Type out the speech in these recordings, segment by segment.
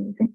anything.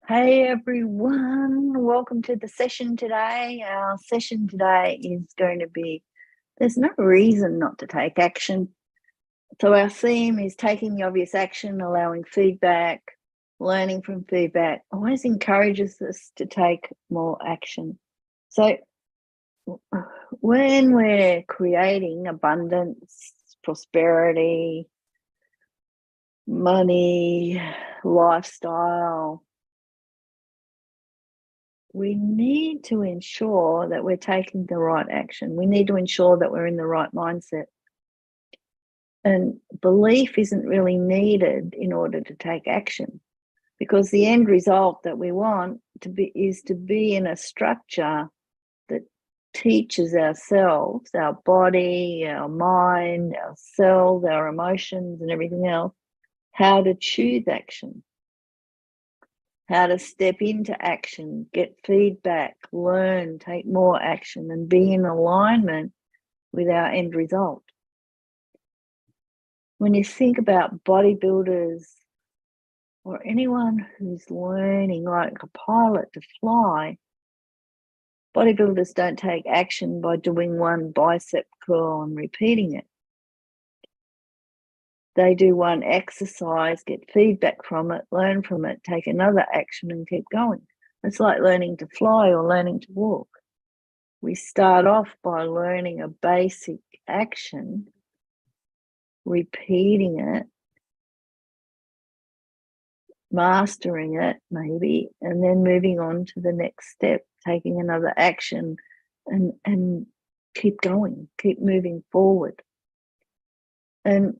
Hey everyone, welcome to the session today. Our session today is going to be, there's no reason not to take action. So our theme is taking the obvious action, allowing feedback, learning from feedback, always encourages us to take more action. So when we're creating abundance, prosperity, money, lifestyle, we need to ensure that we're taking the right action. We need to ensure that we're in the right mindset. And belief isn't really needed in order to take action, because the end result that we want is to be in a structure that teaches ourselves, our body, our mind, our cells, our emotions, and everything else, how to choose action. How to step into action, get feedback, learn, take more action, and be in alignment with our end result. When you think about bodybuilders or anyone who's learning like a pilot to fly, bodybuilders don't take action by doing one bicep curl and repeating it. They do one exercise, get feedback from it, learn from it, take another action and keep going. It's like learning to fly or learning to walk. We start off by learning a basic action, repeating it, mastering it maybe, and then moving on to the next step, taking another action and keep going, keep moving forward. And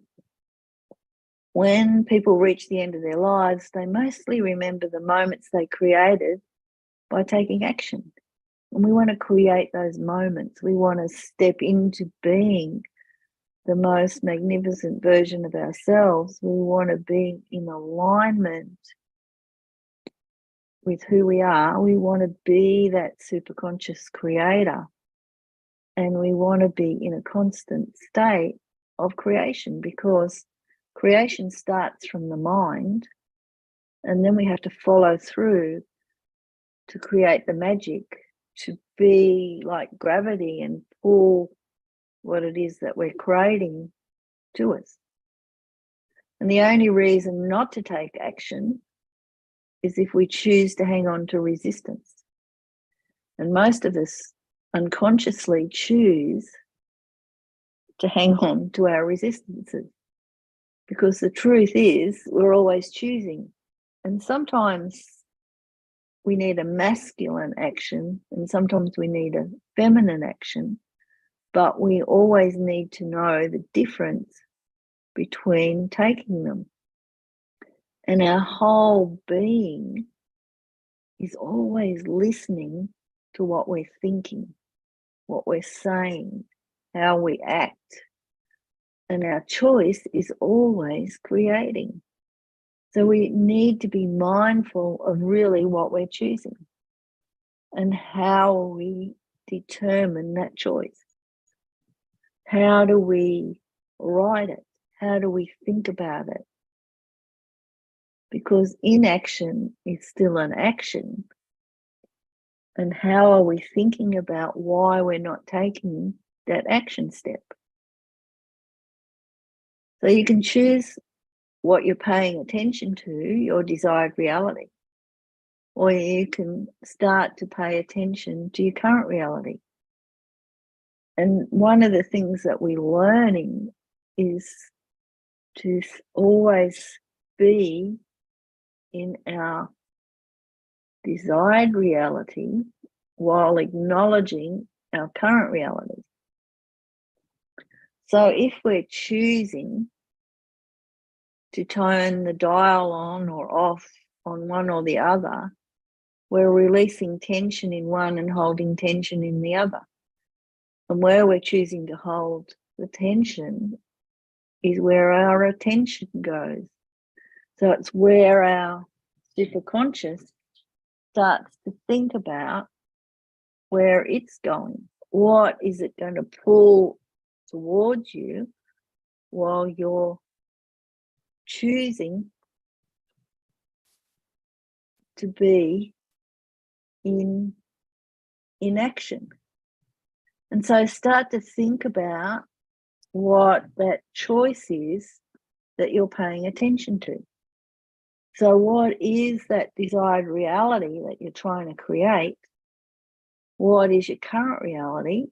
when people reach the end of their lives, they mostly remember the moments they created by taking action. And we want to create those moments. We want to step into being the most magnificent version of ourselves. We want to be in alignment with who we are. We want to be that superconscious creator. And we want to be in a constant state of creation, because creation starts from the mind, and then we have to follow through to create the magic, to be like gravity and pull what it is that we're creating to us. And the only reason not to take action is if we choose to hang on to resistance. And most of us unconsciously choose to hang on to our resistances, because the truth is we're always choosing. And sometimes we need a masculine action and sometimes we need a feminine action, but we always need to know the difference between taking them. And our whole being is always listening to what we're thinking, what we're saying, how we act. And our choice is always creating. So we need to be mindful of really what we're choosing and how we determine that choice. How do we write it? How do we think about it? Because inaction is still an action. And how are we thinking about why we're not taking that action step? So you can choose what you're paying attention to, your desired reality, or you can start to pay attention to your current reality. And one of the things that we're learning is to always be in our desired reality while acknowledging our current reality. So if we're choosing to turn the dial on or off on one or the other, we're releasing tension in one and holding tension in the other. And where we're choosing to hold the tension is where our attention goes. So it's where our superconscious starts to think about where it's going. What is it going to pull towards you while you're choosing to be in action? And so start to think about what that choice is that you're paying attention to. So what is that desired reality that you're trying to create? What is your current reality?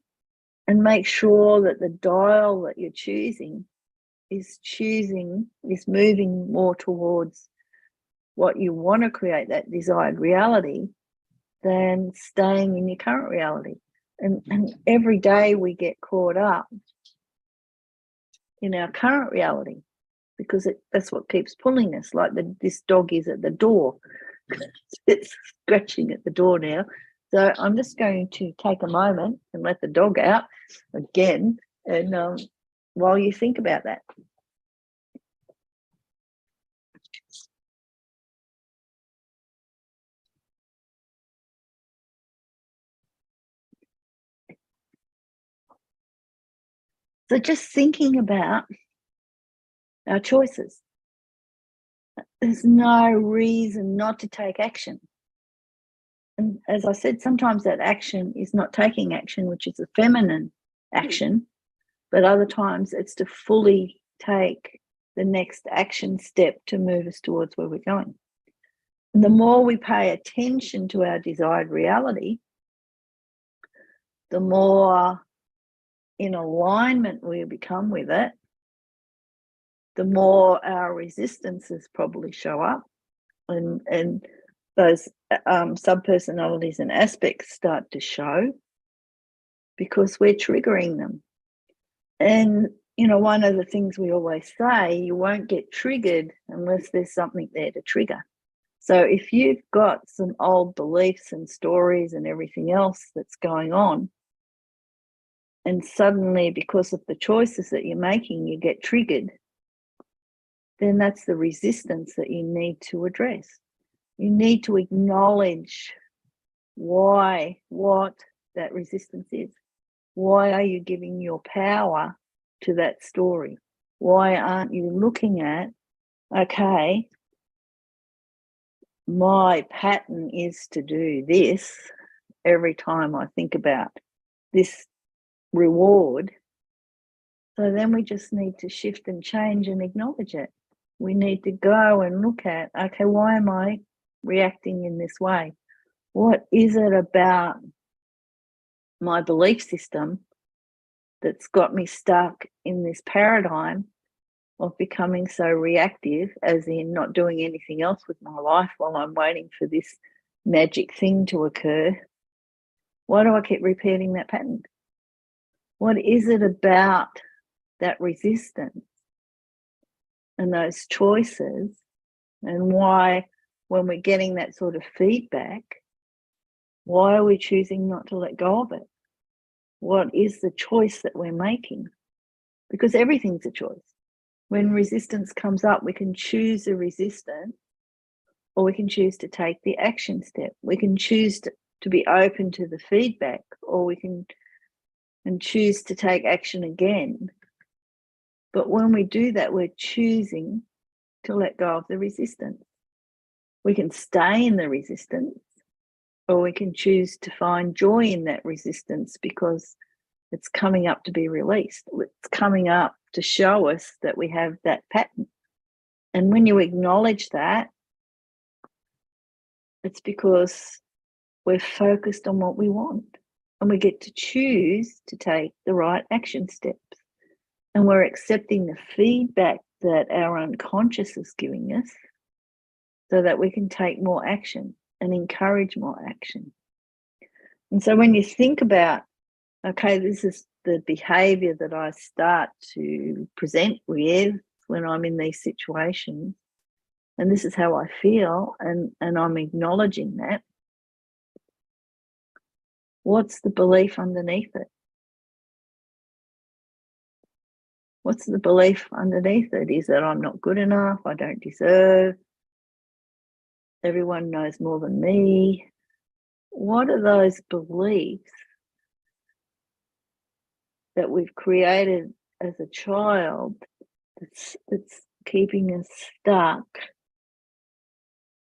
And make sure that the dial that you're choosing is moving more towards what you want to create, that desired reality, than staying in your current reality. And every day we get caught up in our current reality because that's what keeps pulling us, like this dog is at the door. It's scratching at the door now. So I'm just going to take a moment and let the dog out again, and while you think about that. So just thinking about our choices. There's no reason not to take action. And as I said, sometimes that action is not taking action, which is a feminine action, but other times it's to fully take the next action step to move us towards where we're going. And the more we pay attention to our desired reality, the more in alignment we become with it, the more our resistances probably show up, and those subpersonalities and aspects start to show because we're triggering them. And, one of the things we always say, you won't get triggered unless there's something there to trigger. So if you've got some old beliefs and stories and everything else that's going on, and suddenly because of the choices that you're making, you get triggered, then that's the resistance that you need to address. You need to acknowledge what that resistance is. Why are you giving your power to that story? Why aren't you looking at, okay, my pattern is to do this every time I think about this reward. So then we just need to shift and change and acknowledge it. We need to go and look at, okay, why am I reacting in this way? What is it about my belief system that's got me stuck in this paradigm of becoming so reactive, as in not doing anything else with my life while I'm waiting for this magic thing to occur? Why do I keep repeating that pattern? What is it about that resistance and those choices, and why, when we're getting that sort of feedback, why are we choosing not to let go of it? What is the choice that we're making? Because everything's a choice. When resistance comes up, we can choose the resistance, or we can choose to take the action step. We can choose to be open to the feedback, or we can choose to take action again. But when we do that, we're choosing to let go of the resistance. We can stay in the resistance, or we can choose to find joy in that resistance because it's coming up to be released. It's coming up to show us that we have that pattern. And when you acknowledge that, it's because we're focused on what we want, and we get to choose to take the right action steps. And we're accepting the feedback that our unconscious is giving us so that we can take more action and encourage more action. And so when you think about, okay, this is the behavior that I start to present with when I'm in these situations, and this is how I feel, and I'm acknowledging that, what's the belief underneath it? What's the belief underneath it? Is that I'm not good enough, I don't deserve, everyone knows more than me? What are those beliefs that we've created as a child that's keeping us stuck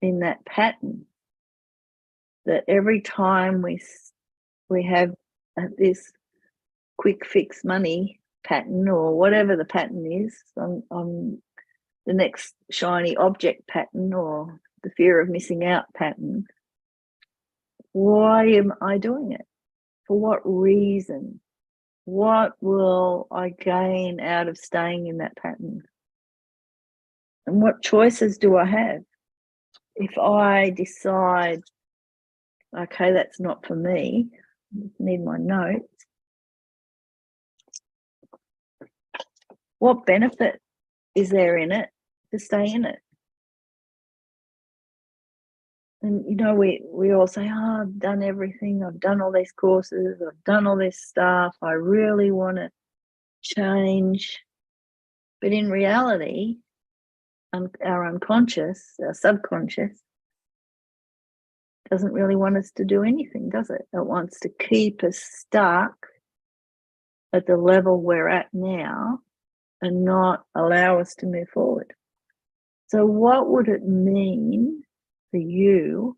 in that pattern? That every time we have this quick fix money pattern, or whatever the pattern is, on the next shiny object pattern, or the fear of missing out pattern, why am I doing it? For what reason? What will I gain out of staying in that pattern? And what choices do I have? If I decide, okay, that's not for me, I need my notes, what benefit is there in it to stay in it? And we all say, oh, I've done everything, I've done all these courses, I've done all this stuff, I really want to change. But in reality, our unconscious, our subconscious, doesn't really want us to do anything, does it? It wants to keep us stuck at the level we're at now and not allow us to move forward. So what would it mean for you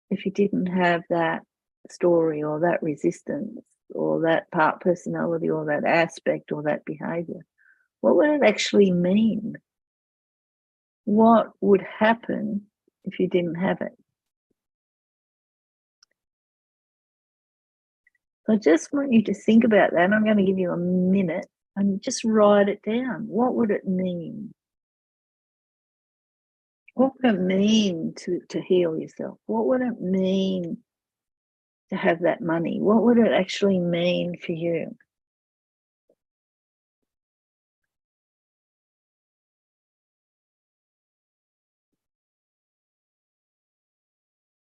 if you didn't have that story, or that resistance, or that part personality, or that aspect, or that behavior? What would it actually mean? What would happen if you didn't have it? So I just want you to think about that. I'm going to give you a minute and just write it down. What would it mean? What would it mean to heal yourself? What would it mean to have that money? What would it actually mean for you?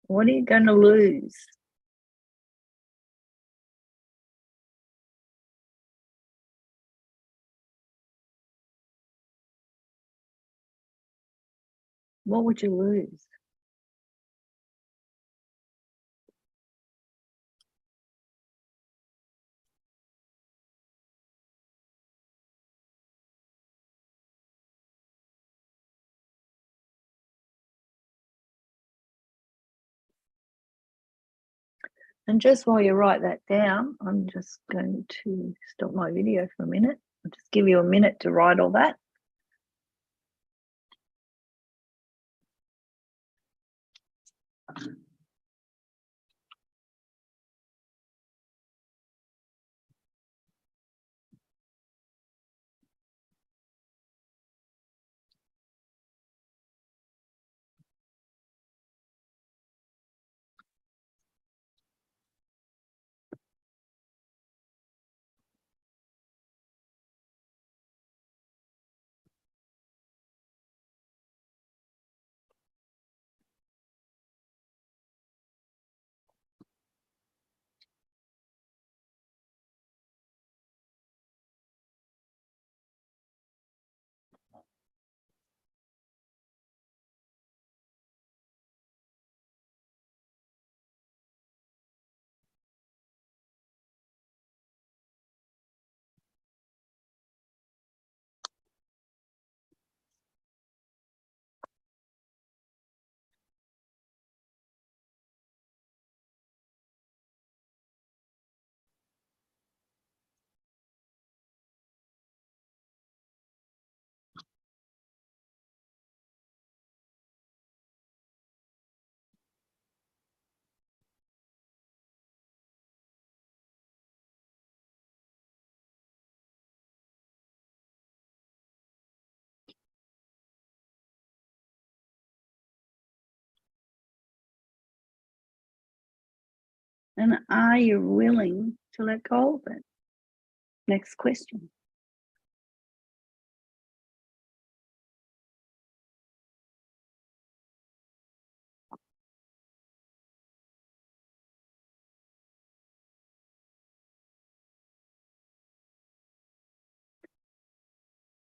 What are you going to lose? What would you lose? And just while you write that down, I'm just going to stop my video for a minute. I'll just give you a minute to write all that. And are you willing to let go of it? Next question.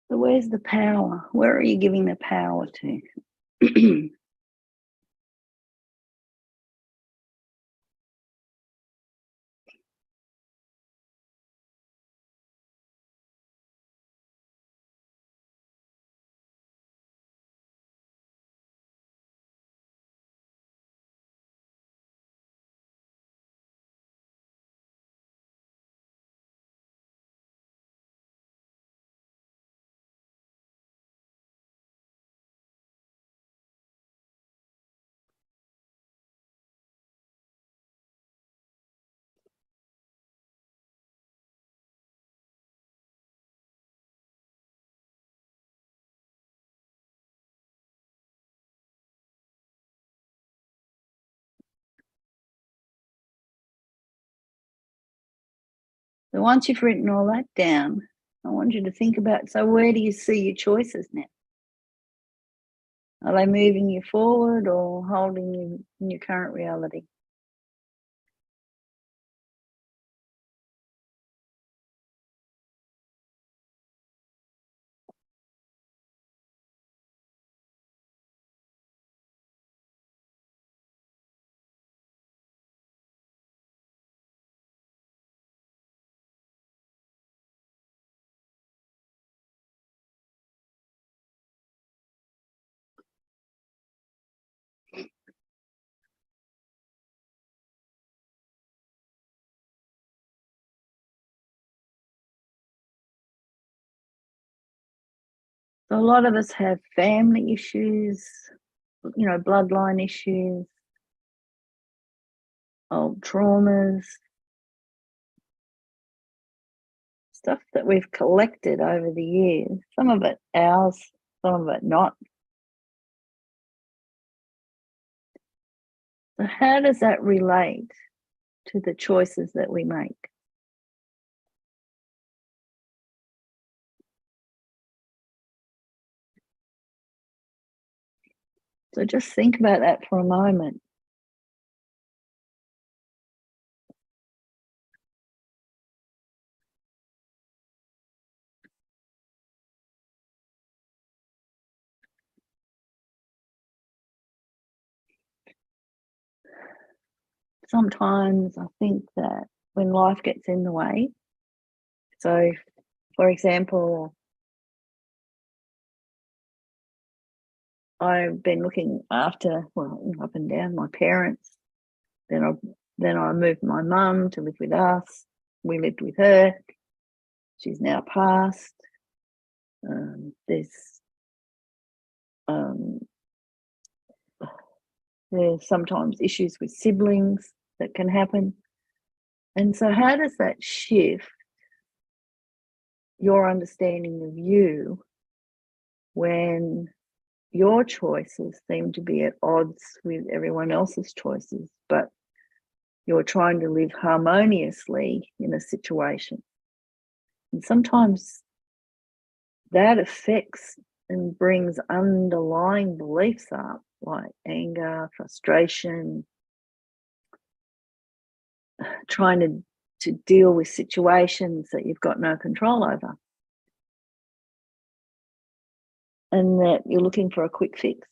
So where's the power? Where are you giving the power to? So once you've written all that down, I want you to think about, so where do you see your choices now? Are they moving you forward or holding you in your current reality? So a lot of us have family issues, you know, bloodline issues, old traumas, stuff that we've collected over the years. Some of it ours, some of it not. So how does that relate to the choices that we make? So just think about that for a moment. Sometimes I think that when life gets in the way, so for example, I've been looking after, well, up and down, my parents. Then I moved my mum to live with us. We lived with her. She's now passed. Um, there's sometimes issues with siblings that can happen. And so how does that shift your understanding of you when your choices seem to be at odds with everyone else's choices, but you're trying to live harmoniously in a situation? And sometimes that affects and brings underlying beliefs up, like anger, frustration, trying to deal with situations that you've got no control over, and that you're looking for a quick fix,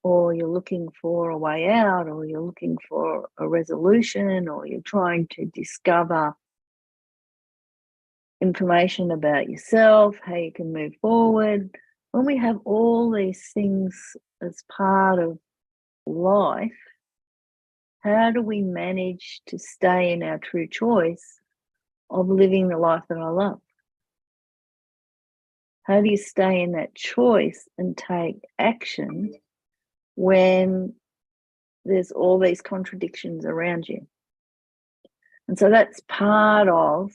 or you're looking for a way out, or you're looking for a resolution, or you're trying to discover information about yourself, how you can move forward. When we have all these things as part of life, how do we manage to stay in our true choice of living the life that I love? How do you stay in that choice and take action when there's all these contradictions around you? And so that's part of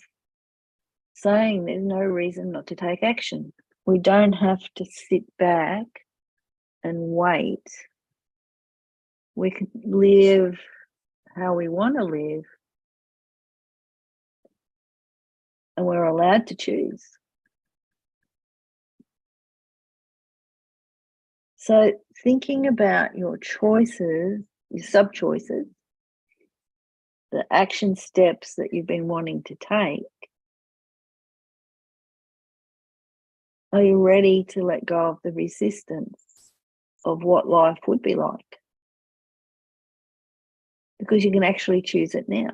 saying there's no reason not to take action. We don't have to sit back and wait. We can live how we want to live and we're allowed to choose. So thinking about your choices, your sub-choices, the action steps that you've been wanting to take, are you ready to let go of the resistance of what life would be like? Because you can actually choose it now.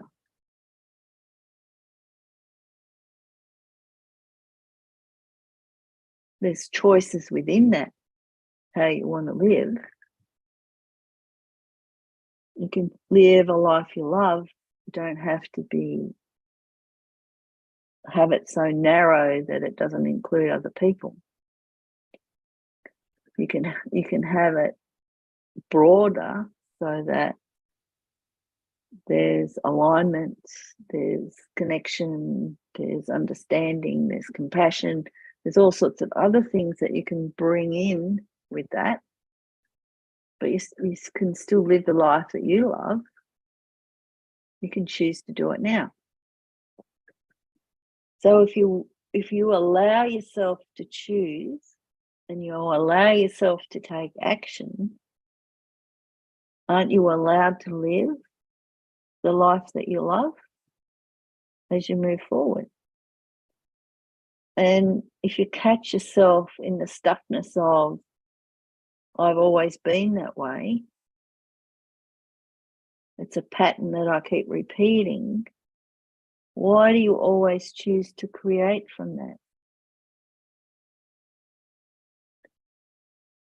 There's choices within that, how you want to live. You can live a life you love. You don't have to have it so narrow that it doesn't include other people. You can have it broader so that there's alignment, there's connection, there's understanding, there's compassion. There's all sorts of other things that you can bring in with that. But you can still live the life that you love. You can choose to do it now. So if you allow yourself to choose and you allow yourself to take action, aren't you allowed to live the life that you love as you move forward? And if you catch yourself in the stuckness of, I've always been that way, it's a pattern that I keep repeating, why do you always choose to create from that?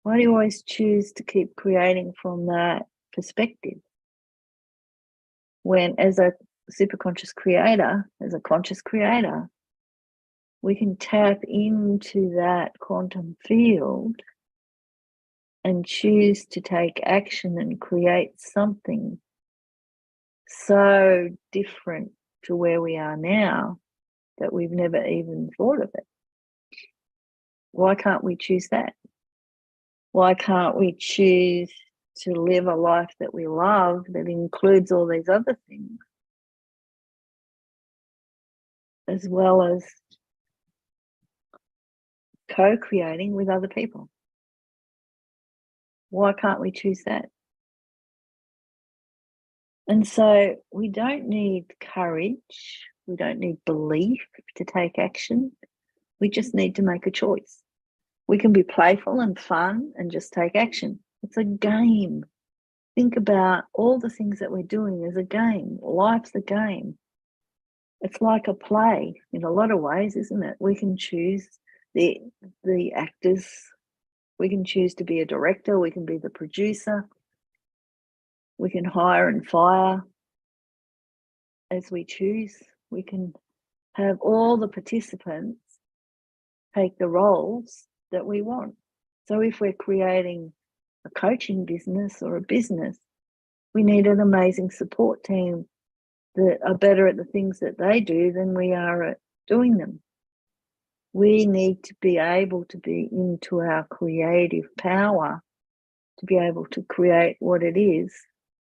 Why do you always choose to keep creating from that perspective? When as a superconscious creator, as a conscious creator, we can tap into that quantum field and choose to take action and create something so different to where we are now that we've never even thought of it. Why can't we choose that? Why can't we choose to live a life that we love that includes all these other things, as well as co-creating with other people? Why can't we choose that? And so we don't need courage, we don't need belief to take action. We just need to make a choice. We can be playful and fun and just take action. It's a game. Think about all the things that we're doing as a game. Life's a game. It's like a play in a lot of ways, isn't it? We can choose the actors. We can choose to be a director. We can be the producer. We can hire and fire as we choose. We can have all the participants take the roles that we want. So if we're creating a coaching business or a business, we need an amazing support team that are better at the things that they do than we are at doing them. We need to be able to be into our creative power to be able to create what it is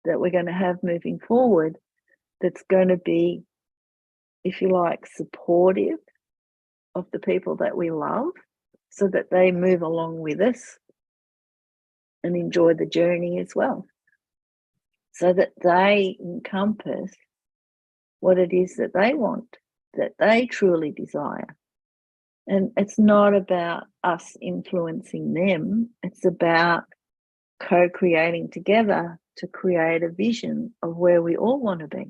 that we're going to have moving forward, that's going to be, if you like, supportive of the people that we love, so that they move along with us and enjoy the journey as well, so that they encompass what it is that they want, that they truly desire. And it's not about us influencing them, it's about co-creating together to create a vision of where we all want to be.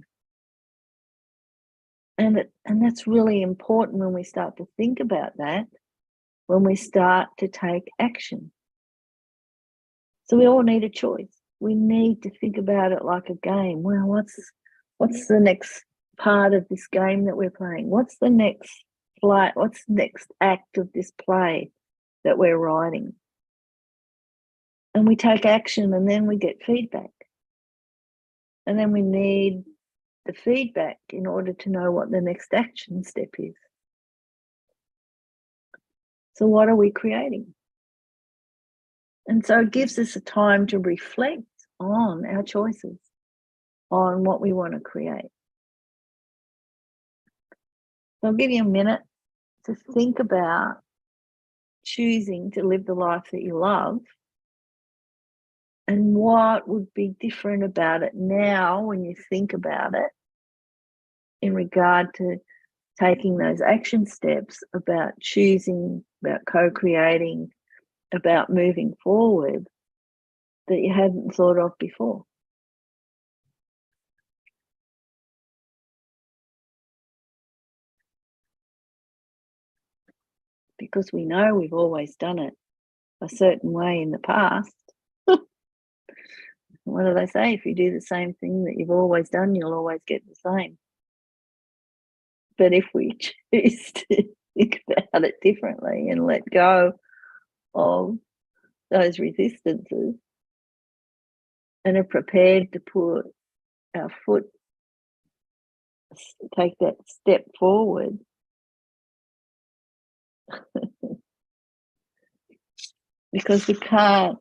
And that's really important when we start to think about that, when we start to take action. So we all need a choice. We need to think about it like a game. Well, what's the next part of this game that we're playing? What's the next play? What's the next act of this play that we're writing? And we take action, and then we get feedback. And then we need the feedback in order to know what the next action step is. So what are we creating? And so it gives us a time to reflect on our choices, on what we want to create. I'll give you a minute to think about choosing to live the life that you love and what would be different about it now when you think about it in regard to taking those action steps about choosing, about co-creating, about moving forward that you hadn't thought of before. Because we know we've always done it a certain way in the past. What do they say? If you do the same thing that you've always done, you'll always get the same. But if we choose to think about it differently and let go of those resistances and are prepared to put our foot, take that step forward, because we can't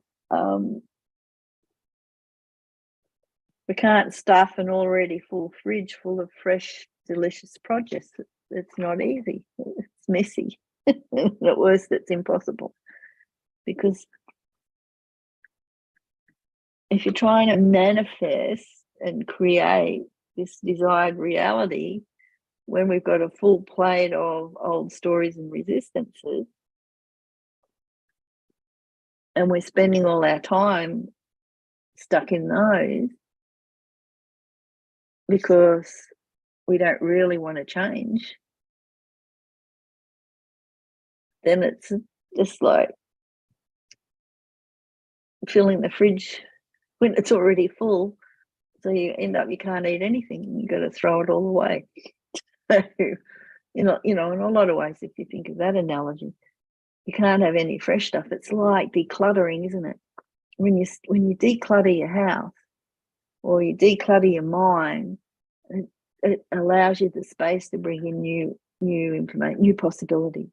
stuff an already full fridge full of fresh, delicious produce. It's not easy. It's messy. At worst, it's impossible. Because if you're trying to manifest and create this desired reality when we've got a full plate of old stories and resistances, and we're spending all our time stuck in those because we don't really want to change, then it's just like filling the fridge when it's already full. So you end up, you can't eat anything and you've got to throw it all away. So, in a lot of ways, if you think of that analogy, you can't have any fresh stuff. It's like decluttering, isn't it? When you declutter your house or you declutter your mind, it allows you the space to bring in new information, new possibilities.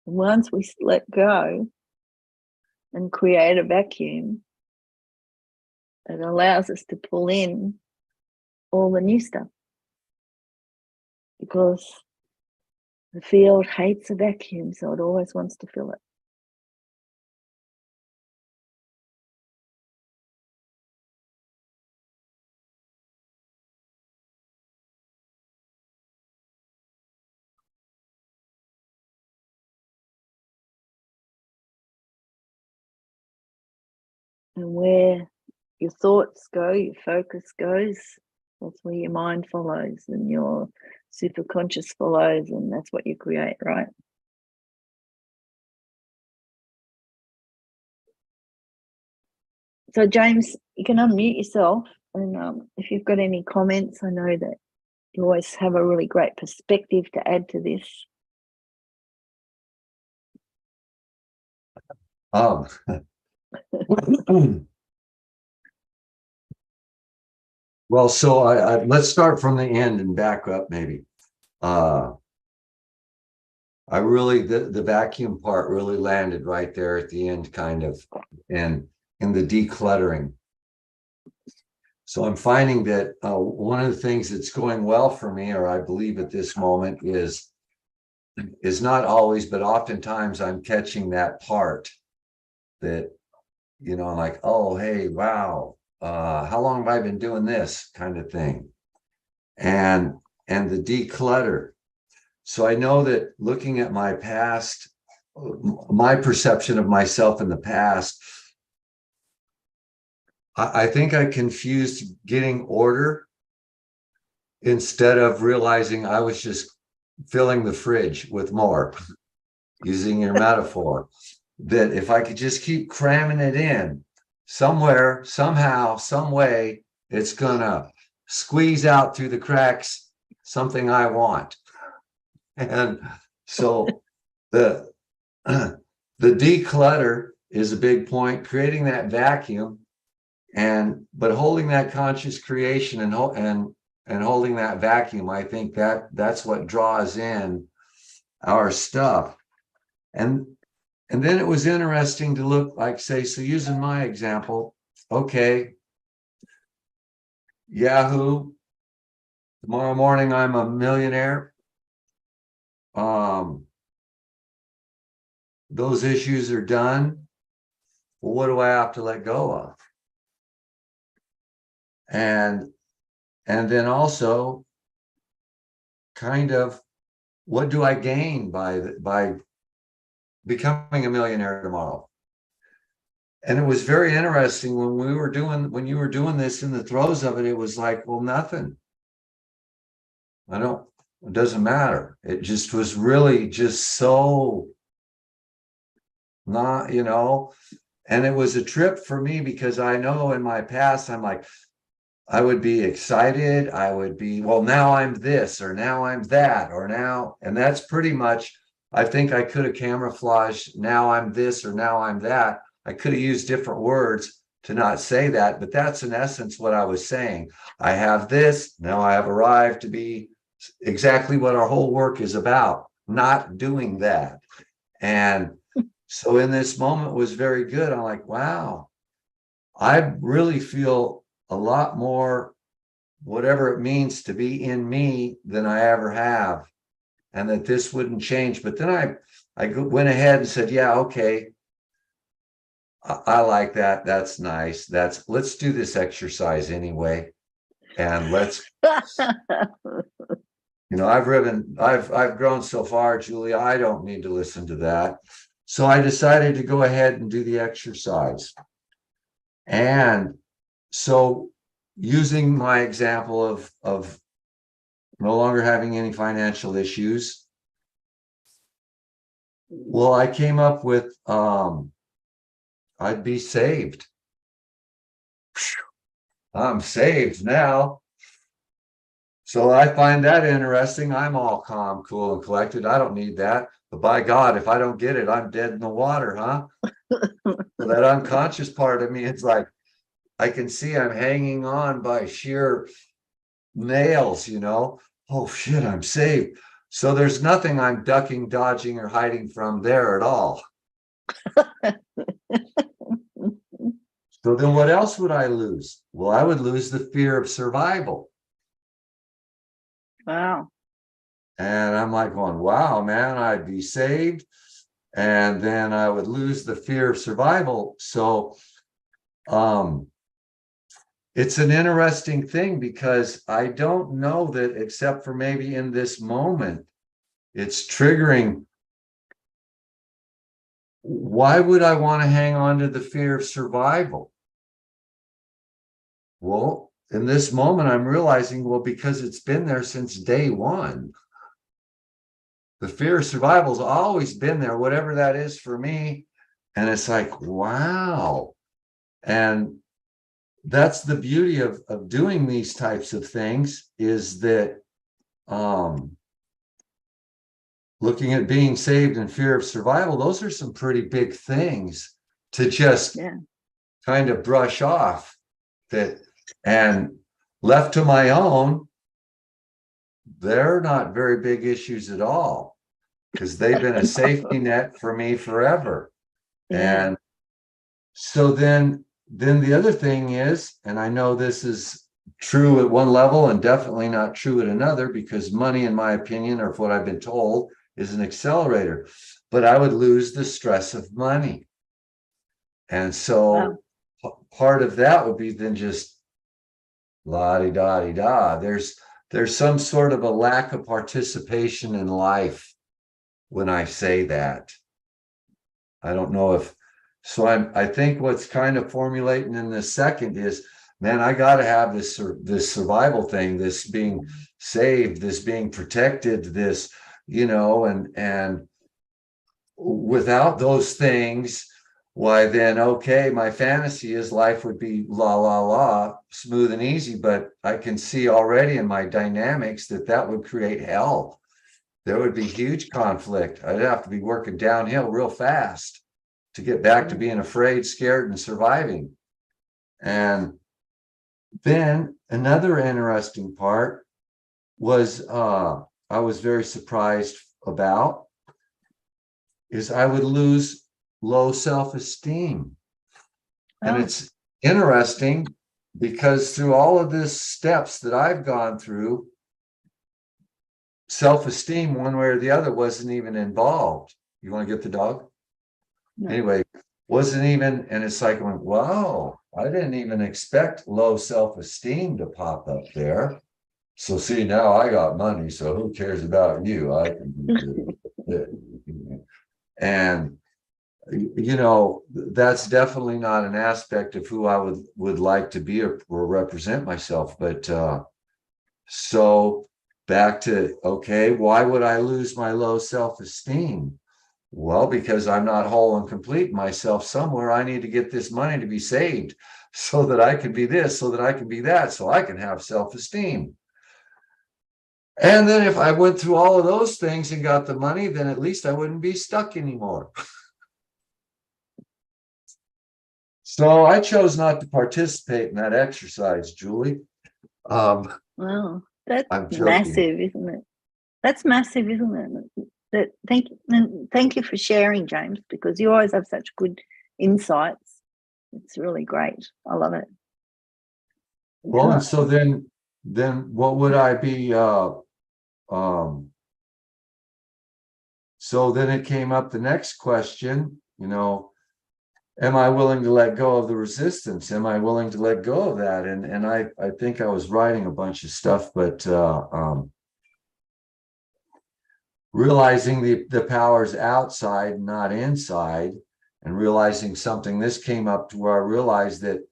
And once we let go and create a vacuum, it allows us to pull in all the new stuff, because the field hates a vacuum, so it always wants to fill it. And where your thoughts go, your focus goes, that's where your mind follows and your superconscious follows, and that's what you create, right? So James, you can unmute yourself, and if you've got any comments, I know that you always have a really great perspective to add to this. Well, so let's start from the end and back up maybe. I really, the vacuum part really landed right there at the end, kind of, and in the decluttering. So I'm finding that one of the things that's going well for me, or I believe at this moment, is not always, but oftentimes I'm catching that part that, I'm like, oh, hey, wow, how long have I been doing this kind of thing? And the declutter. So I know that looking at my past, my perception of myself in the past, I think I confused getting order instead of realizing I was just filling the fridge with more, using your metaphor, that if I could just keep cramming it in somewhere, somehow, some way, it's gonna squeeze out through the cracks something I want. And so the declutter is a big point, creating that vacuum, but holding that conscious creation and and holding that vacuum, I think that's what draws in our stuff. And then it was interesting to look like, say, so using my example, okay, Yahoo, tomorrow morning I'm a millionaire. Those issues are done. Well, what do I have to let go of? And then also kind of what do I gain by becoming a millionaire tomorrow? And it was very interesting when you were doing this in the throes of it, it was like, well, nothing. It doesn't matter. It just was really just so not, and it was a trip for me because I know in my past, I'm like, I would be excited. I would be, well, now I'm this, or now I'm that, or now, and that's pretty much, I think I could have camouflaged, now I'm this, or now I'm that. I could have used different words to not say that, but that's in essence what I was saying. I have this, now I have arrived to be exactly what our whole work is about, not doing that. And so in this moment was very good. I'm like, wow, I really feel a lot more whatever it means to be in me than I ever have, and that this wouldn't change. But then I went ahead and said, yeah, okay, I like that. That's nice. Let's do this exercise anyway. And let's, I've grown so far, Julia, I don't need to listen to that. So I decided to go ahead and do the exercise. And so using my example of no longer having any financial issues, well, I came up with, I'd be saved. I'm saved now. So I find that interesting. I'm all calm, cool, and collected. I don't need that. But by God, if I don't get it, I'm dead in the water, huh? So that unconscious part of me, it's like, I can see I'm hanging on by sheer nails, Oh shit, I'm saved. So there's nothing I'm ducking, dodging, or hiding from there at all. So then what else would I lose? Well, I would lose the fear of survival. Wow. And I'm like going, wow, man, I'd be saved. And then I would lose the fear of survival. So it's an interesting thing because I don't know that, except for maybe in this moment, it's triggering. Why would I want to hang on to the fear of survival? Well, in this moment, I'm realizing, well, because it's been there since day one. The fear of survival has always been there, whatever that is for me. And it's like, wow. And that's the beauty of doing these types of things, is that looking at being saved and fear of survival, those are some pretty big things to just kind of brush off. That, and left to my own, they're not very big issues at all, because they've been a safety net for me forever. Yeah. And so then the other thing is, and I know this is true at one level and definitely not true at another, because money, in my opinion, or what I've been told, is an accelerator, but I would lose the stress of money. And so part of that would be then just la-di-da-di-da. There's some sort of a lack of participation in life when I say that. I don't know if, so I think what's kind of formulating in this second is, man, I got to have this survival thing, this being saved, this being protected, this, and without those things, why then, okay, my fantasy is life would be la, la, la, smooth and easy, but I can see already in my dynamics that would create hell. There would be huge conflict. I'd have to be working downhill real fast to get back to being afraid, scared, and surviving. And Then another interesting part was I was very surprised about is I would lose low self-esteem. And Oh, it's interesting because through all of this steps that I've gone through, self-esteem one way or the other wasn't even involved. You want to get the dog? no. Anyway, wasn't even, and it's like, wow, I didn't even expect low self-esteem to pop up there. So see, now I got money, so who cares about you? I can do it. And you know, that's definitely not an aspect of who I would like to be or represent myself. But so back to, okay, why would I lose my low self-esteem? Well, because I'm not whole and complete myself somewhere. I need to get this money to be saved so that I can be this, so that I can be that, so I can have self-esteem. And then if I went through all of those things and got the money, then at least I wouldn't be stuck anymore. So I chose not to participate in that exercise, Julie. Wow, that's I'm joking. massive, isn't it? That's massive, isn't it? That thank you for sharing, James, because you always have such good insights. It's really great. I love it. Well, and so then what would I be? So then it came up the next question, you know, am I willing to let go of the resistance? Am I willing to let go of that? And I think I was writing a bunch of stuff, but realizing the powers outside, not inside, and realizing something, this came up to where I realized that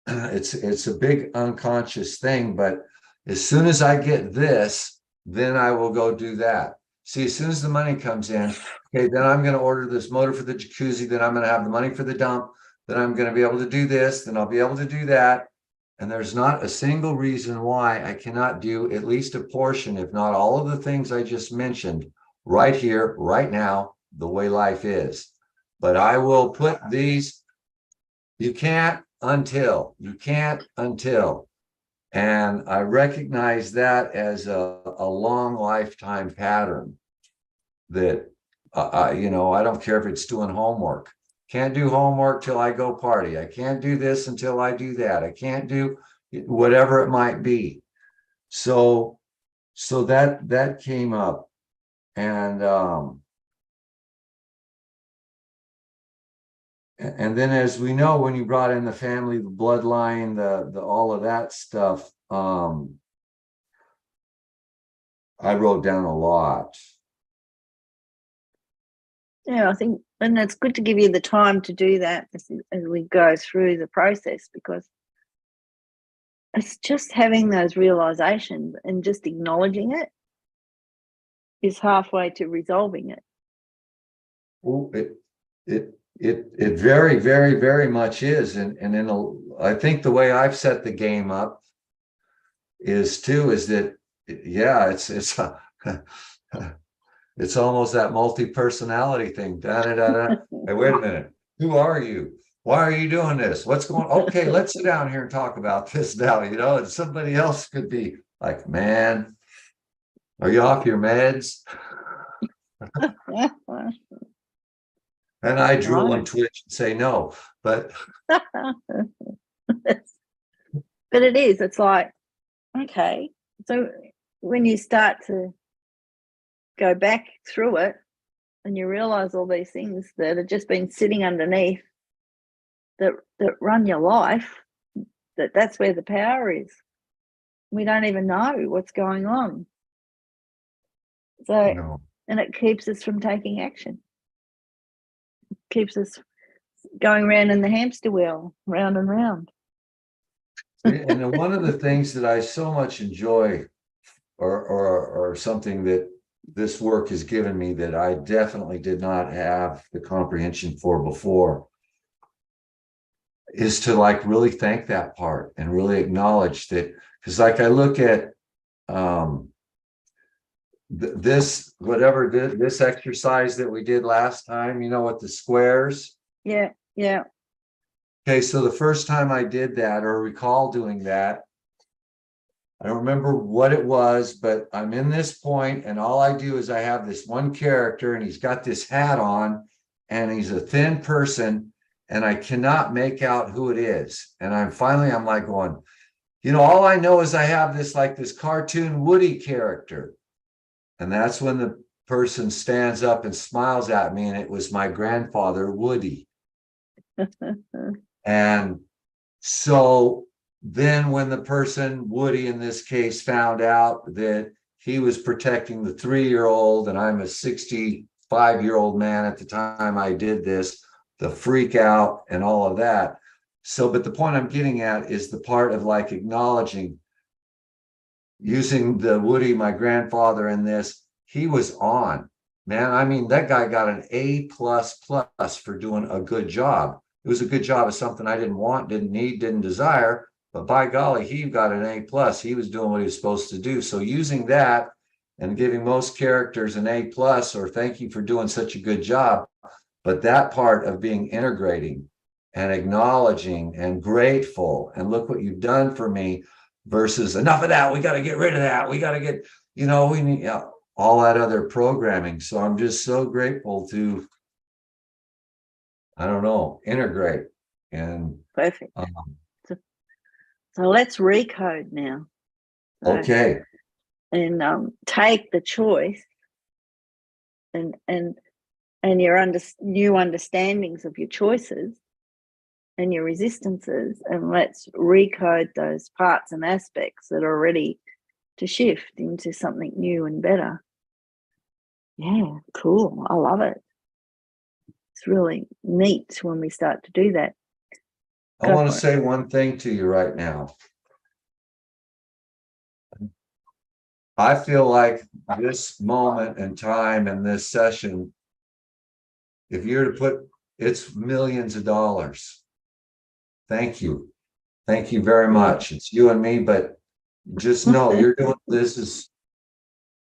it's a big unconscious thing, but as soon as I get this, then I will go do that. See, as soon as the money comes in, okay, then I'm going to order this motor for the jacuzzi, then I'm going to have the money for the dump, then I'm going to be able to do this, then I'll be able to do that. And there's not a single reason why I cannot do at least a portion, if not all of the things I just mentioned, right here, right now, the way life is. But I will put these, you can't until. And I recognize that as a long lifetime pattern that, you know, I don't care if it's doing homework. Can't do homework till I go party. I can't do this until I do that. I can't do whatever it might be. So that came up. And then, as we know, when you brought in the family, the bloodline, the all of that stuff, I wrote down a lot. Yeah, I think, and it's good to give you the time to do that as we go through the process, because it's just having those realizations and just acknowledging it is halfway to resolving it. Well, it very, very, very much is. And I think the way I've set the game up is that, yeah, it's it's almost that multi-personality thing. Hey, wait a minute. Who are you? Why are you doing this? What's going on? Okay, let's sit down here and talk about this now, you know, and somebody else could be like, man, are you off your meds? And I drool and twitch and say no, but it is, it's like, okay, so when you start to go back through it and you realize all these things that have just been sitting underneath that run your life, that's where the power is. We don't even know what's going on. So, no. And it keeps us from taking action. It keeps us going around in the hamster wheel, round and round. And one of the things that I so much enjoy, or something that this work has given me that I definitely did not have the comprehension for before, is to like really thank that part and really acknowledge that. Because like I look at this exercise that we did last time, you know, with the squares. Yeah. Okay, so the first time I did that or recall doing that, I don't remember what it was, but I'm in this point and all I do is I have this one character and he's got this hat on and he's a thin person and I cannot make out who it is. And I'm like going, all I know is I have this like this cartoon Woody character. And that's when the person stands up and smiles at me and it was my grandfather, Woody. And so then when the person, Woody in this case, found out that he was protecting the 3-year-old and I'm a 65-year-old man at the time I did this, the freak out and all of that. So, but the point I'm getting at is the part of like acknowledging, using the Woody, my grandfather in this, he was on, man. I mean, that guy got an A++ for doing a good job. It was a good job of something I didn't want, didn't need, didn't desire, but by golly, he got an A+. He was doing what he was supposed to do. So using that and giving most characters an A+ or thank you for doing such a good job, but that part of being integrating and acknowledging and grateful and look what you've done for me versus enough of that. We got to get rid of that. We got to get, we need all that other programming. So I'm just so grateful to, I don't know, integrate and Perfect. So let's recode now. So, okay. And take the choice and your new understandings of your choices and your resistances, and let's recode those parts and aspects that are ready to shift into something new and better. Yeah, cool. I love it. It's really neat when we start to do that. I want to say one thing to you right now. I feel like this moment in time and this session, if you're to put, it's millions of dollars. Thank you. Thank you very much. It's you and me, but just know you're doing this is,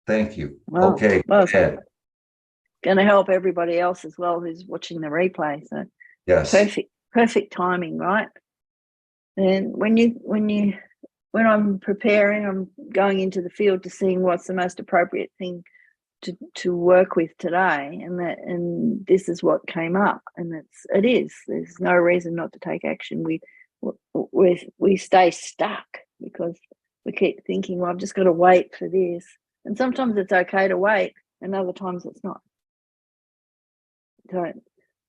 thank you. Well, okay, go ahead. Going to help everybody else as well who's watching the replay. So yes, perfect timing, right? And when I'm preparing, I'm going into the field to seeing what's the most appropriate thing to work with today, and this is what came up, and it is. There's no reason not to take action. We stay stuck because we keep thinking, well, I've just got to wait for this, and sometimes it's okay to wait, and other times it's not.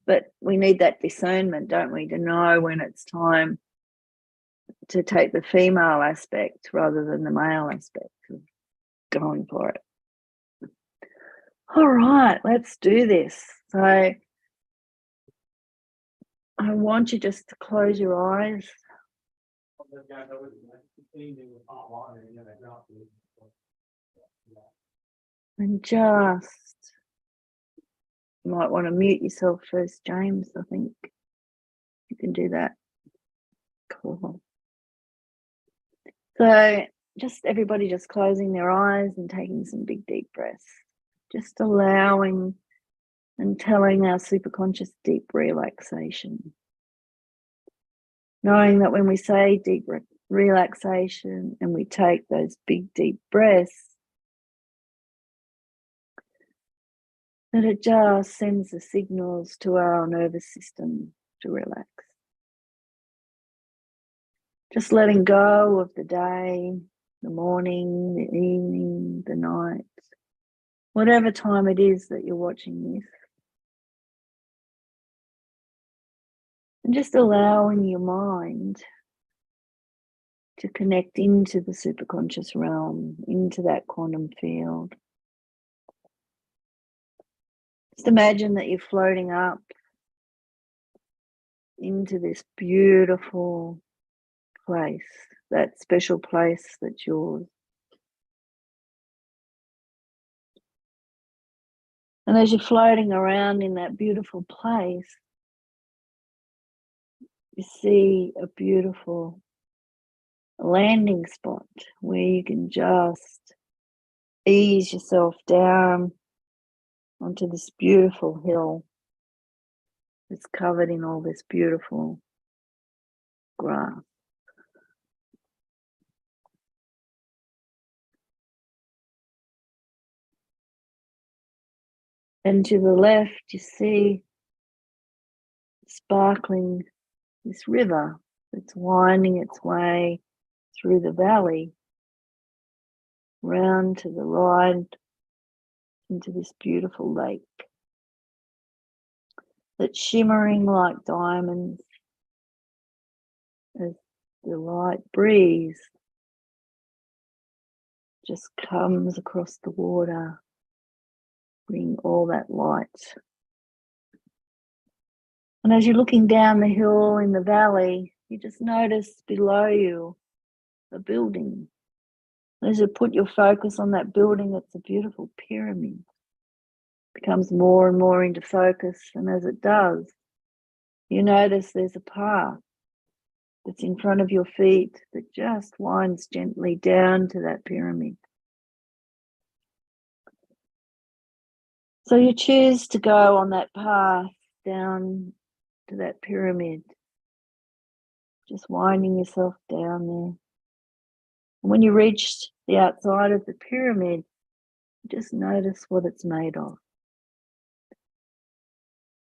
But we need that discernment, don't we, to know when it's time to take the female aspect rather than the male aspect of going for it. All right, let's do this. So I want you just to close your eyes. And just, you might want to mute yourself first, James. I think you can do that. Cool. So just everybody just closing their eyes and taking some big deep breaths. Just allowing and telling our superconscious deep relaxation. Knowing that when we say deep relaxation and we take those big deep breaths, that it just sends the signals to our nervous system to relax. Just letting go of the day, the morning, the evening, the night, whatever time it is that you're watching this. And just allowing your mind to connect into the superconscious realm, into that quantum field. Just imagine that you're floating up into this beautiful place, that special place that's yours. And as you're floating around in that beautiful place, you see a beautiful landing spot where you can just ease yourself down onto this beautiful hill that's covered in all this beautiful grass. And to the left, you see sparkling this river that's winding its way through the valley, round to the right into this beautiful lake that's shimmering like diamonds as the light breeze just comes across the water, bringing all that light. And as you're looking down the hill in the valley, you just notice below you a building. As you put your focus on that building, it's a beautiful pyramid. It becomes more and more into focus, and as it does, you notice there's a path that's in front of your feet that just winds gently down to that pyramid. So you choose to go on that path down to that pyramid, just winding yourself down there. And when you reach the outside of the pyramid, just notice what it's made of.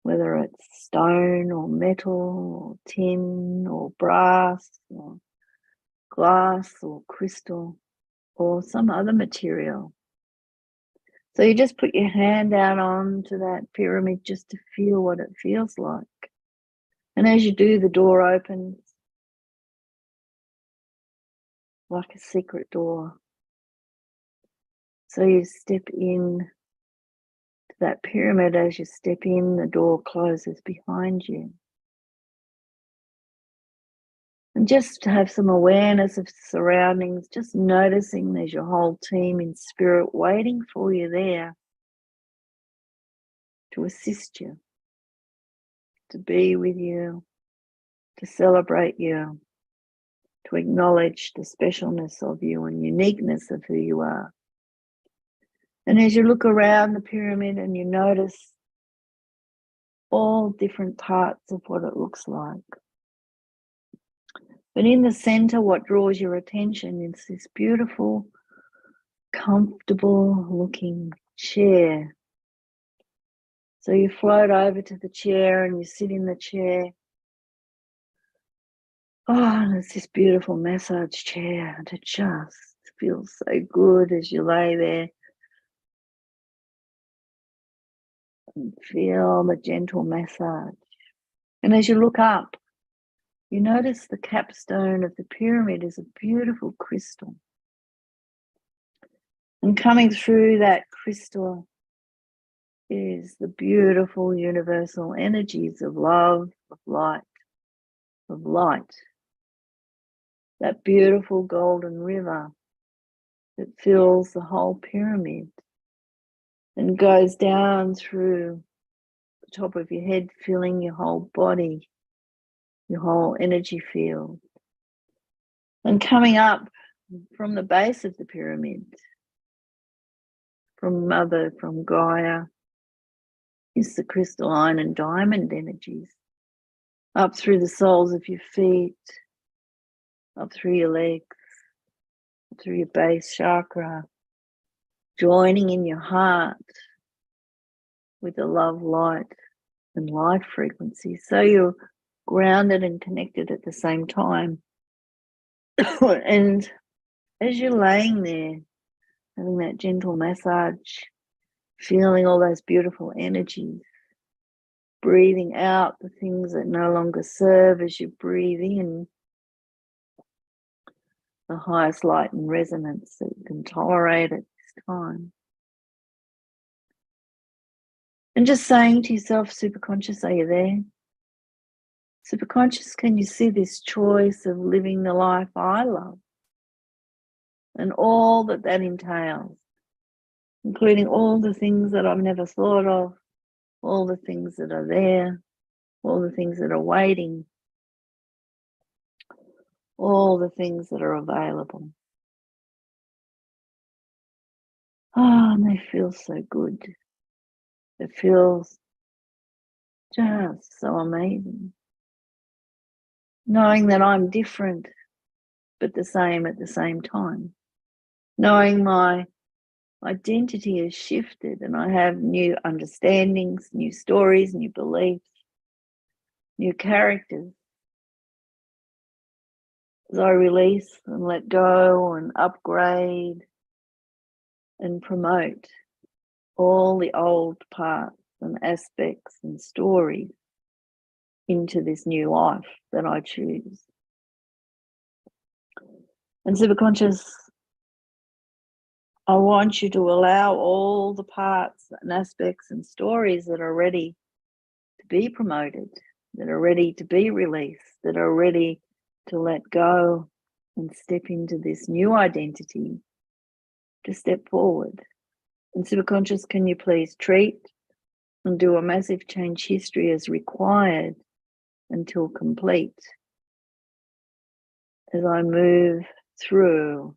Whether it's stone or metal or tin or brass or glass or crystal or some other material. So you just put your hand down onto that pyramid just to feel what it feels like. And as you do, the door opens like a secret door. So you step in to that pyramid. As you step in, the door closes behind you. And just to have some awareness of surroundings, just noticing there's your whole team in spirit waiting for you there to assist you, to be with you, to celebrate you, to acknowledge the specialness of you and uniqueness of who you are. And as you look around the pyramid and you notice all different parts of what it looks like. But in the center, what draws your attention is this beautiful, comfortable looking chair. So you float over to the chair and you sit in the chair. Oh, and it's this beautiful massage chair, and it just feels so good as you lay there and feel the gentle massage. And as you look up, you notice the capstone of the pyramid is a beautiful crystal. And coming through that crystal is the beautiful universal energies of love, of light, of light. That beautiful golden river that fills the whole pyramid and goes down through the top of your head, filling your whole body, your whole energy field. And coming up from the base of the pyramid, from Mother, from Gaia, is the crystalline and diamond energies. Up through the soles of your feet, up through your legs, up through your base chakra, joining in your heart with the love, light, and light frequency. So you're grounded and connected at the same time. And as you're laying there, having that gentle massage, feeling all those beautiful energies, breathing out the things that no longer serve as you breathe in the highest light and resonance that you can tolerate at this time. And just saying to yourself, superconscious, are you there? Superconscious, can you see this choice of living the life I love? And all that that entails, including all the things that I've never thought of, all the things that are there, all the things that are waiting, all the things that are available. Oh, and they feel so good. It feels just so amazing. knowing that I'm different but the same at the same time, knowing my identity has shifted and I have new understandings, new stories, new beliefs, new characters. As I release and let go and upgrade and promote all the old parts and aspects and stories into this new life that I choose. And superconscious, I want you to allow all the parts and aspects and stories that are ready to be promoted, that are ready to be released, that are ready to let go and step into this new identity, to step forward. And superconscious, can you please treat and do a massive change history as required until complete, as I move through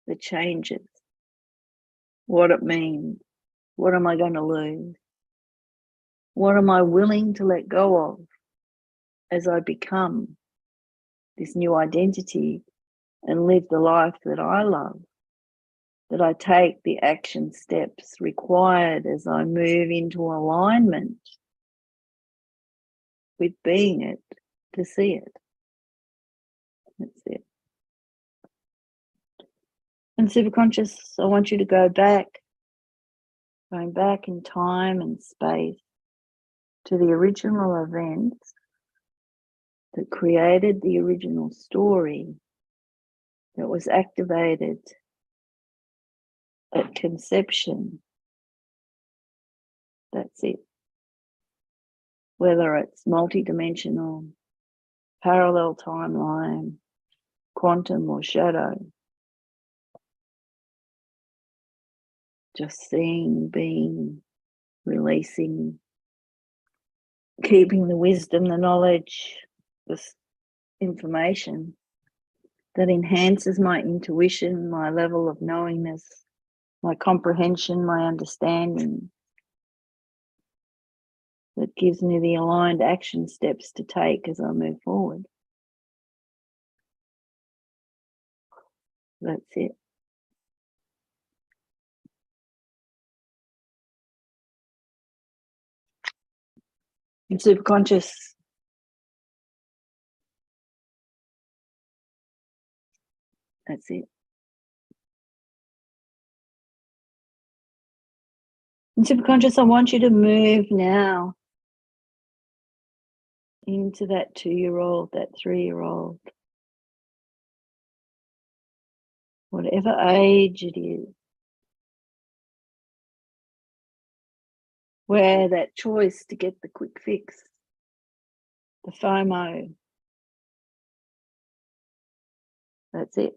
the changes, what it means, what am I going to lose, what am I willing to let go of as I become this new identity and live the life that I love, that I take the action steps required as I move into alignment with being it to see it. That's it. And superconscious, I want you to going back in time and space to the original events that created the original story that was activated at conception. That's it. Whether it's multidimensional, parallel timeline, quantum or shadow. Just seeing, being, releasing, keeping the wisdom, the knowledge, this information that enhances my intuition, my level of knowingness, my comprehension, my understanding, that gives me the aligned action steps to take as I move forward. That's it. And superconscious, that's it. And superconscious, I want you to move now into that 2-year-old, that 3-year-old, whatever age it is, where that choice to get the quick fix, the FOMO, that's it,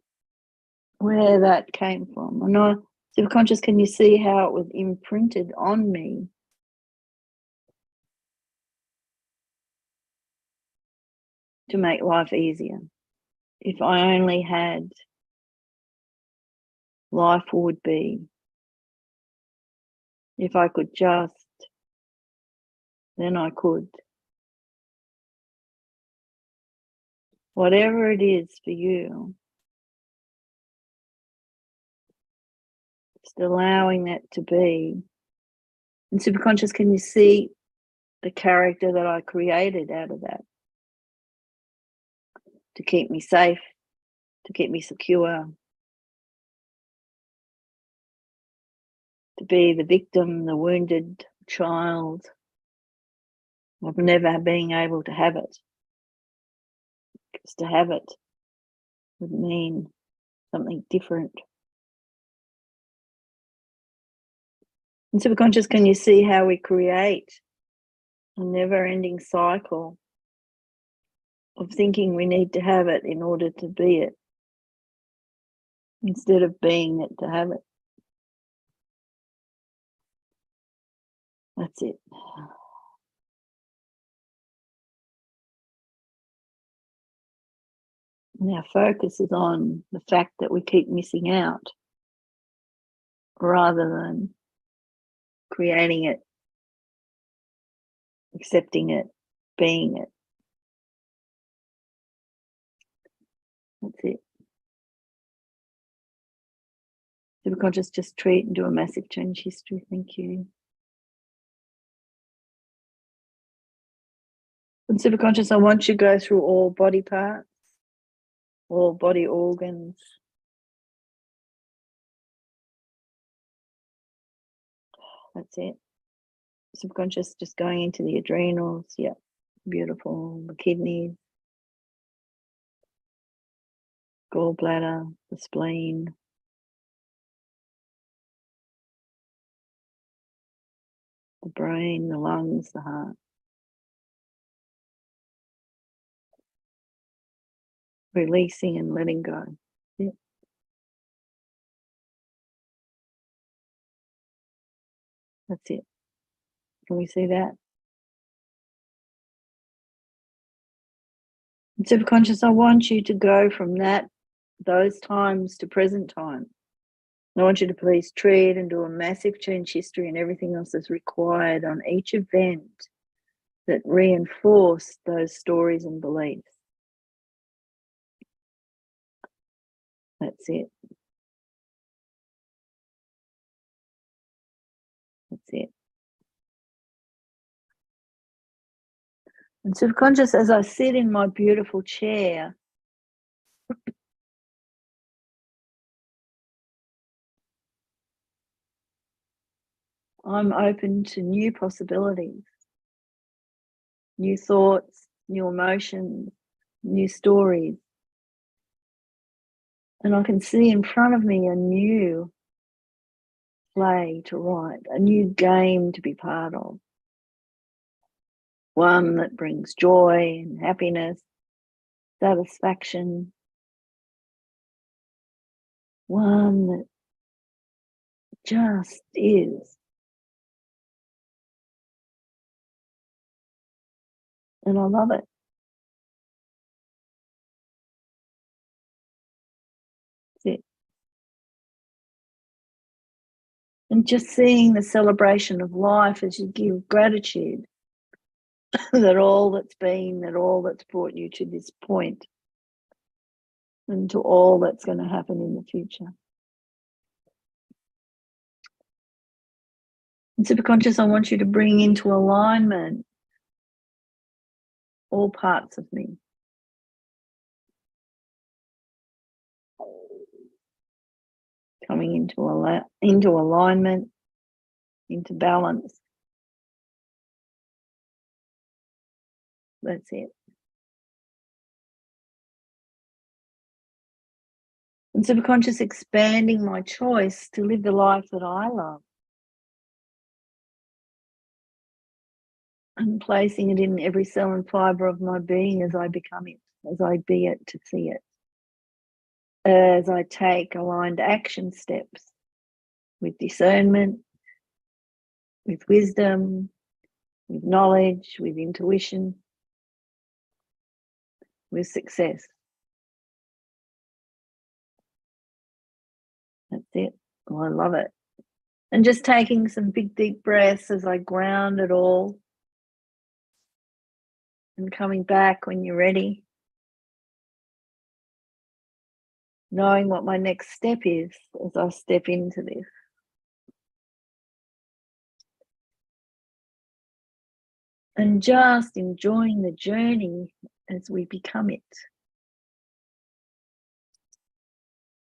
where that came from. I know, superconscious, can you see how it was imprinted on me? To make life easier. If I only had, life would be. If I could just, then I could. Whatever it is for you, just allowing that to be. And superconscious, can you see the character that I created out of that? To keep me safe, to keep me secure, to be the victim, the wounded child of never being able to have it. Because to have it would mean something different. And superconscious, can you see how we create a never-ending cycle of thinking we need to have it in order to be it, instead of being it to have it? That's it. And our focus is on the fact that we keep missing out, rather than creating it, accepting it, being it. That's it. Superconscious, just treat and do a massive change history. Thank you. And superconscious, I want you to go through all body parts, all body organs. That's it. Subconscious just going into the adrenals. Yeah, beautiful. The kidneys, gallbladder, the spleen. The brain, the lungs, the heart. Releasing and letting go. Yeah. That's it. Can we see that? And subconscious, I want you to go from those times to present time. I want you to please treat and do a massive change history and everything else that's required on each event that reinforced those stories and beliefs. That's it. That's it. And subconscious, as I sit in my beautiful chair, I'm open to new possibilities, new thoughts, new emotions, new stories. And I can see in front of me a new play to write, a new game to be part of. One that brings joy and happiness, satisfaction. One that just is. And I love it. That's it. And just seeing the celebration of life as you give gratitude that all that's been, that all that's brought you to this point, and to all that's going to happen in the future. And superconscious, I want you to bring into alignment all parts of me. Coming into alignment, into balance. That's it. And subconscious, expanding my choice to live the life that I love. And placing it in every cell and fibre of my being as I become it, as I be it to see it. As I take aligned action steps with discernment, with wisdom, with knowledge, with intuition, with success. That's it. Oh, I love it. And just taking some big, deep breaths as I ground it all. And coming back when you're ready. Knowing what my next step is as I step into this. And just enjoying the journey as we become it.